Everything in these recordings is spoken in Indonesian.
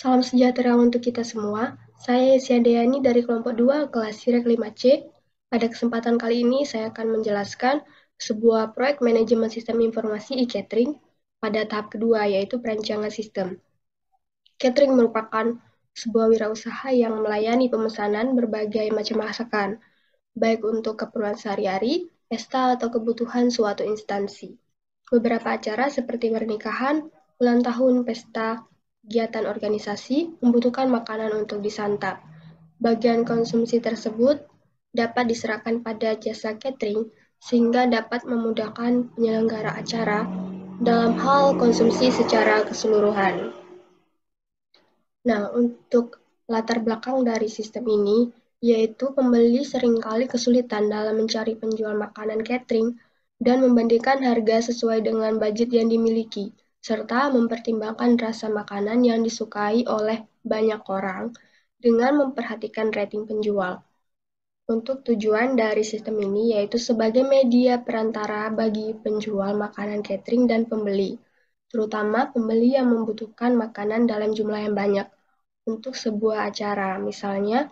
Salam sejahtera untuk kita semua. Saya Yesya Deyani dari kelompok 2 kelas Sirek 5C. Pada kesempatan kali ini saya akan menjelaskan sebuah proyek manajemen sistem informasi e-catering pada tahap kedua, yaitu perancangan sistem. Catering merupakan sebuah wirausaha yang melayani pemesanan berbagai macam masakan, baik untuk keperluan sehari-hari, pesta, atau kebutuhan suatu instansi. Beberapa acara seperti pernikahan, ulang tahun, pesta, kegiatan organisasi membutuhkan makanan untuk disantap. Bagian konsumsi tersebut dapat diserahkan pada jasa catering sehingga dapat memudahkan penyelenggara acara dalam hal konsumsi secara keseluruhan. Nah, untuk latar belakang dari sistem ini, yaitu pembeli seringkali kesulitan dalam mencari penjual makanan catering dan membandingkan harga sesuai dengan budget yang dimiliki, serta mempertimbangkan rasa makanan yang disukai oleh banyak orang dengan memperhatikan rating penjual. Untuk tujuan dari sistem ini yaitu sebagai media perantara bagi penjual makanan catering dan pembeli, terutama pembeli yang membutuhkan makanan dalam jumlah yang banyak untuk sebuah acara, misalnya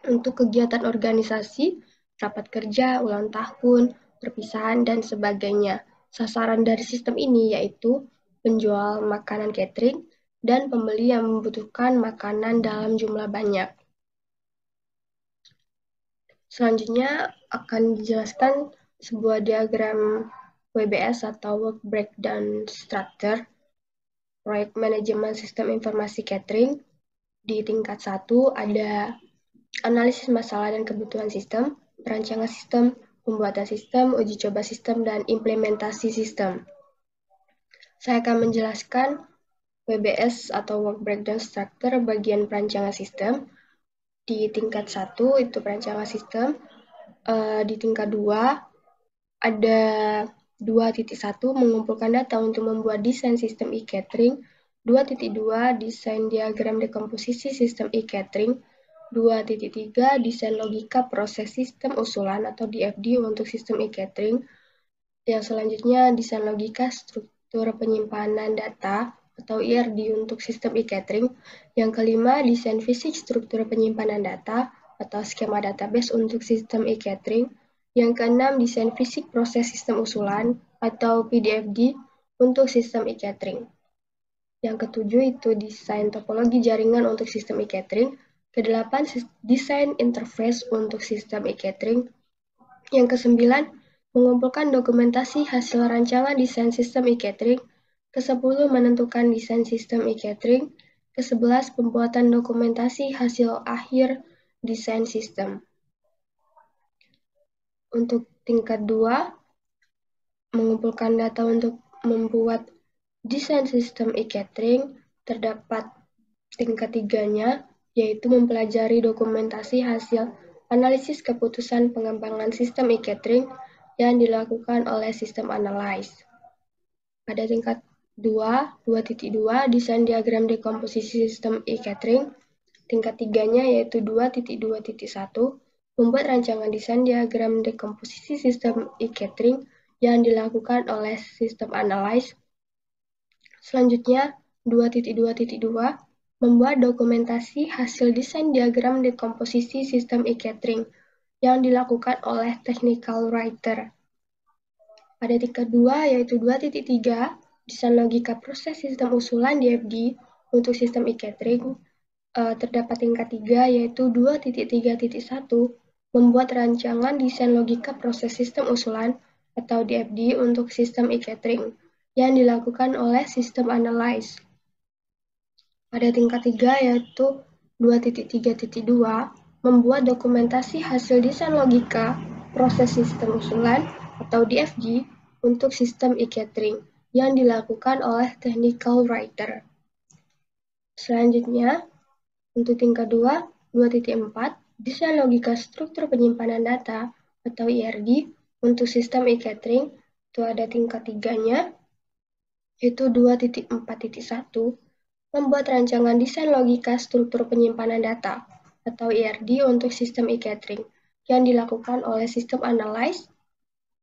untuk kegiatan organisasi, rapat kerja, ulang tahun, perpisahan, dan sebagainya. Sasaran dari sistem ini yaitu penjual makanan catering dan pembeli yang membutuhkan makanan dalam jumlah banyak. Selanjutnya akan dijelaskan sebuah diagram WBS atau Work Breakdown Structure, proyek manajemen sistem informasi catering. Di tingkat 1 ada analisis masalah dan kebutuhan sistem, perancangan sistem, pembuatan sistem, uji coba sistem, dan implementasi sistem. Saya akan menjelaskan WBS atau Work Breakdown Structure bagian perancangan sistem. Di tingkat 1 itu perancangan sistem. Di tingkat 2 ada 2.1 mengumpulkan data untuk membuat desain sistem e-catering, 2.2 desain diagram dekomposisi sistem e-catering, 2.3 desain logika proses sistem usulan atau DFD untuk sistem e-catering. Yang selanjutnya desain logika struktur penyimpanan data atau IRD untuk sistem e-catering. Yang kelima desain fisik struktur penyimpanan data atau skema database untuk sistem e-catering. Yang keenam desain fisik proses sistem usulan atau PDFD untuk sistem e-catering. Yang ketujuh itu desain topologi jaringan untuk sistem e-catering. Kedelapan desain interface untuk sistem e-catering. Yang kesembilan mengumpulkan dokumentasi hasil rancangan desain sistem e-catering. Kesepuluh menentukan desain sistem e-catering. Kesebelas pembuatan dokumentasi hasil akhir desain sistem. Untuk tingkat 2 mengumpulkan data untuk membuat desain sistem e-catering. Terdapat tingkat 3-nya, yaitu mempelajari dokumentasi hasil analisis keputusan pengembangan sistem e-catering yang dilakukan oleh sistem analyze. Pada tingkat 2.2 desain diagram dekomposisi sistem e-catering. Tingkat 3-nya yaitu 2.2.1 membuat rancangan desain diagram dekomposisi sistem e-catering yang dilakukan oleh sistem analyze. Selanjutnya 2.2.2 membuat dokumentasi hasil desain diagram dekomposisi sistem e-catering yang dilakukan oleh technical writer. Pada tingkat 2 yaitu 2.3 desain logika proses sistem usulan DFD untuk sistem e-catering. Terdapat tingkat 3 yaitu 2.3.1 membuat rancangan desain logika proses sistem usulan atau DFD untuk sistem e-catering yang dilakukan oleh sistem analyze. Pada tingkat 3 yaitu 2.3.2 membuat dokumentasi hasil desain logika proses sistem usulan atau DFG untuk sistem e-catering yang dilakukan oleh technical writer. Selanjutnya, untuk tingkat 2, 2.4 desain logika struktur penyimpanan data atau IRD untuk sistem e-catering. Itu ada tingkat 3-nya, yaitu 2.4.1 membuat rancangan desain logika struktur penyimpanan data atau IRD untuk sistem e-catering yang dilakukan oleh sistem analyze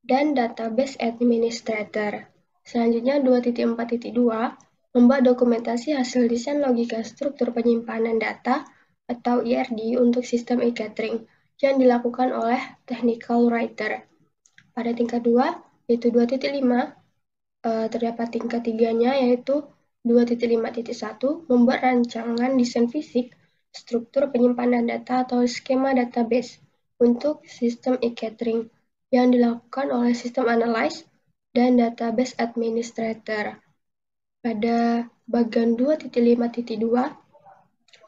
dan database administrator. Selanjutnya 2.4.2 membuat dokumentasi hasil desain logika struktur penyimpanan data atau IRD untuk sistem e-catering yang dilakukan oleh technical writer. Pada tingkat 2, yaitu 2.5, terdapat tingkat 3-nya yaitu 2.5.1, membuat rancangan desain fisik struktur penyimpanan data atau skema database untuk sistem e-catering yang dilakukan oleh sistem analyst dan database administrator. Pada bagian 2.5.2,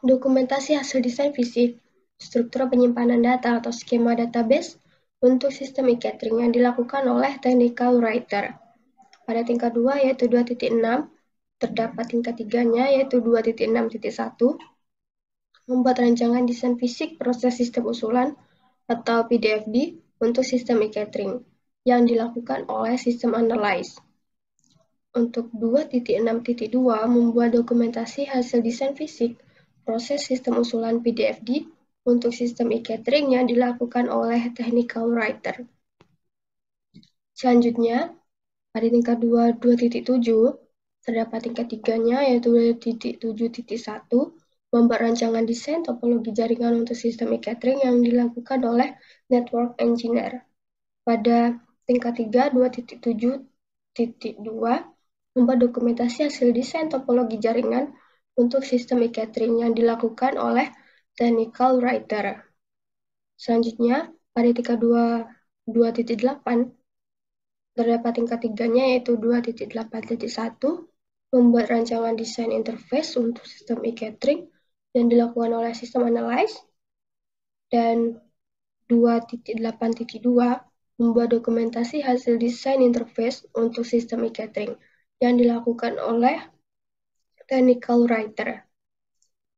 dokumentasi hasil desain fisik, struktur penyimpanan data atau skema database untuk sistem e-catering yang dilakukan oleh technical writer. Pada tingkat 2 yaitu 2.6, terdapat tingkat 3-nya yaitu 2.6.1, membuat rancangan desain fisik proses sistem usulan atau PDFD untuk sistem e-catering yang dilakukan oleh sistem analyst. Untuk 2.6.2 membuat dokumentasi hasil desain fisik proses sistem usulan PDFD untuk sistem e-catering yang dilakukan oleh technical writer. Selanjutnya, pada tingkat 2.7 terdapat tingkat 3-nya yaitu 2.7.1 membuat rancangan desain topologi jaringan untuk sistem e-catering yang dilakukan oleh network engineer. Pada tingkat 3 2.7.2 membuat dokumentasi hasil desain topologi jaringan untuk sistem e-catering yang dilakukan oleh technical writer. Selanjutnya, pada tingkat 2.8 terdapat tingkat 3-nya yaitu 2.8.1 membuat rancangan desain interface untuk sistem e-catering yang dilakukan oleh sistem analyst, dan 2.8.2 membuat dokumentasi hasil desain interface untuk sistem e-catering yang dilakukan oleh technical writer.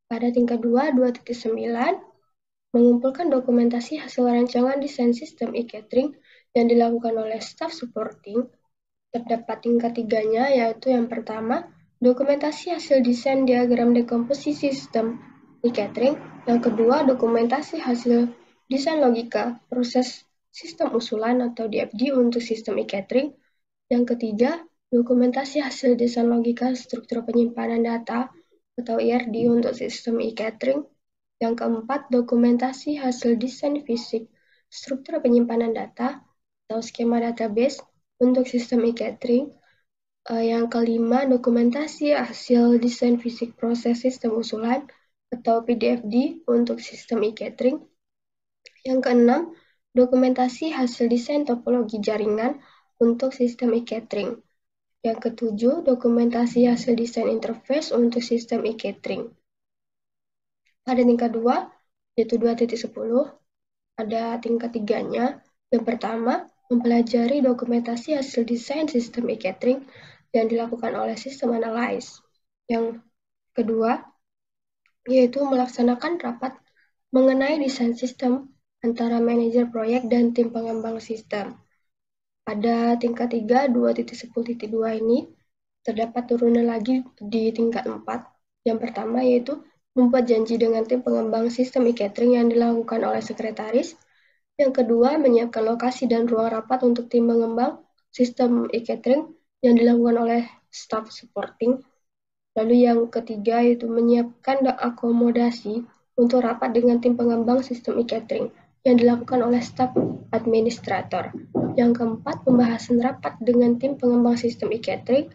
Pada tingkat 2, 2.9, mengumpulkan dokumentasi hasil rancangan desain sistem e-catering yang dilakukan oleh staff supporting. Terdapat tingkat 3-nya yaitu yang pertama, dokumentasi hasil desain diagram dekomposisi sistem e-catering. Yang kedua, dokumentasi hasil desain logika proses sistem usulan atau DFD untuk sistem e-catering. Yang ketiga, dokumentasi hasil desain logika struktur penyimpanan data atau IRD untuk sistem e-catering. Yang keempat, dokumentasi hasil desain fisik struktur penyimpanan data atau skema database untuk sistem e-catering. Yang kelima, dokumentasi hasil desain fisik proses sistem usulan atau PDFD untuk sistem e-catering. Yang keenam, dokumentasi hasil desain topologi jaringan untuk sistem e-catering. Yang ketujuh, dokumentasi hasil desain interface untuk sistem e-catering. Pada tingkat 2, yaitu 2.10, ada tingkat 3-nya. Yang pertama, mempelajari dokumentasi hasil desain sistem e-catering yang dilakukan oleh sistem analyst. Yang kedua, yaitu melaksanakan rapat mengenai desain sistem antara manajer proyek dan tim pengembang sistem. Pada tingkat 3, 2.10.2 ini, terdapat turunan lagi di tingkat 4. Yang pertama yaitu membuat janji dengan tim pengembang sistem e-catering yang dilakukan oleh sekretaris. Yang kedua, menyiapkan lokasi dan ruang rapat untuk tim pengembang sistem e-catering yang dilakukan oleh staff supporting. Lalu yang ketiga yaitu menyiapkan akomodasi untuk rapat dengan tim pengembang sistem e-catering yang dilakukan oleh staf administrator. Yang keempat, pembahasan rapat dengan tim pengembang sistem e-catering.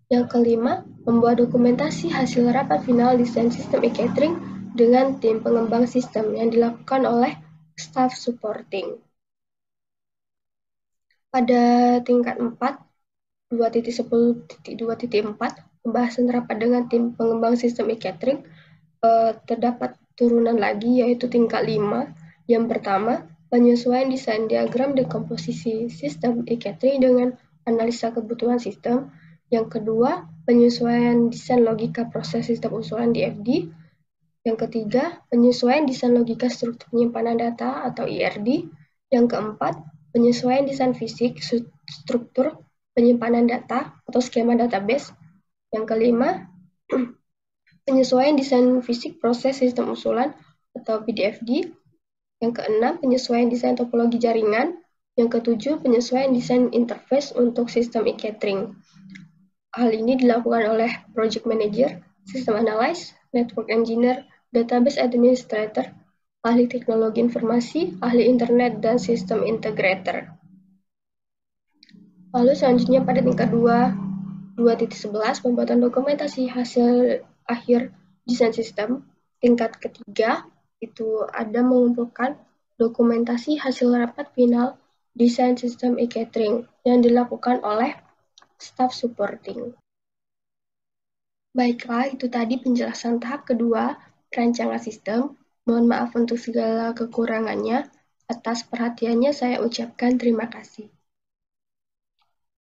Yang kelima, membuat dokumentasi hasil rapat final desain sistem e-catering dengan tim pengembang sistem yang dilakukan oleh staff supporting. Pada tingkat 4, 2.10.2.4, pembahasan rapat dengan tim pengembang sistem e-catering, terdapat turunan lagi yaitu tingkat 5. Yang pertama, penyesuaian desain diagram dekomposisi sistem e-catering dengan analisa kebutuhan sistem. Yang kedua, penyesuaian desain logika proses sistem usulan DFD. Yang ketiga, penyesuaian desain logika struktur penyimpanan data atau IRD. Yang keempat, penyesuaian desain fisik struktur penyimpanan data atau skema database. Yang kelima, penyesuaian desain fisik proses sistem usulan atau PDFD. Yang keenam, penyesuaian desain topologi jaringan. Yang ketujuh, penyesuaian desain interface untuk sistem e-catering. Hal ini dilakukan oleh project manager, system analyst, network engineer, database administrator, ahli teknologi informasi, ahli internet, dan sistem integrator. Lalu selanjutnya pada tingkat 2.11 pembuatan dokumentasi hasil akhir desain sistem. Tingkat ketiga itu ada mengumpulkan dokumentasi hasil rapat final desain sistem e-catering yang dilakukan oleh staff supporting. Baiklah, itu tadi penjelasan tahap kedua perancangan sistem. Mohon maaf untuk segala kekurangannya. Atas perhatiannya saya ucapkan terima kasih.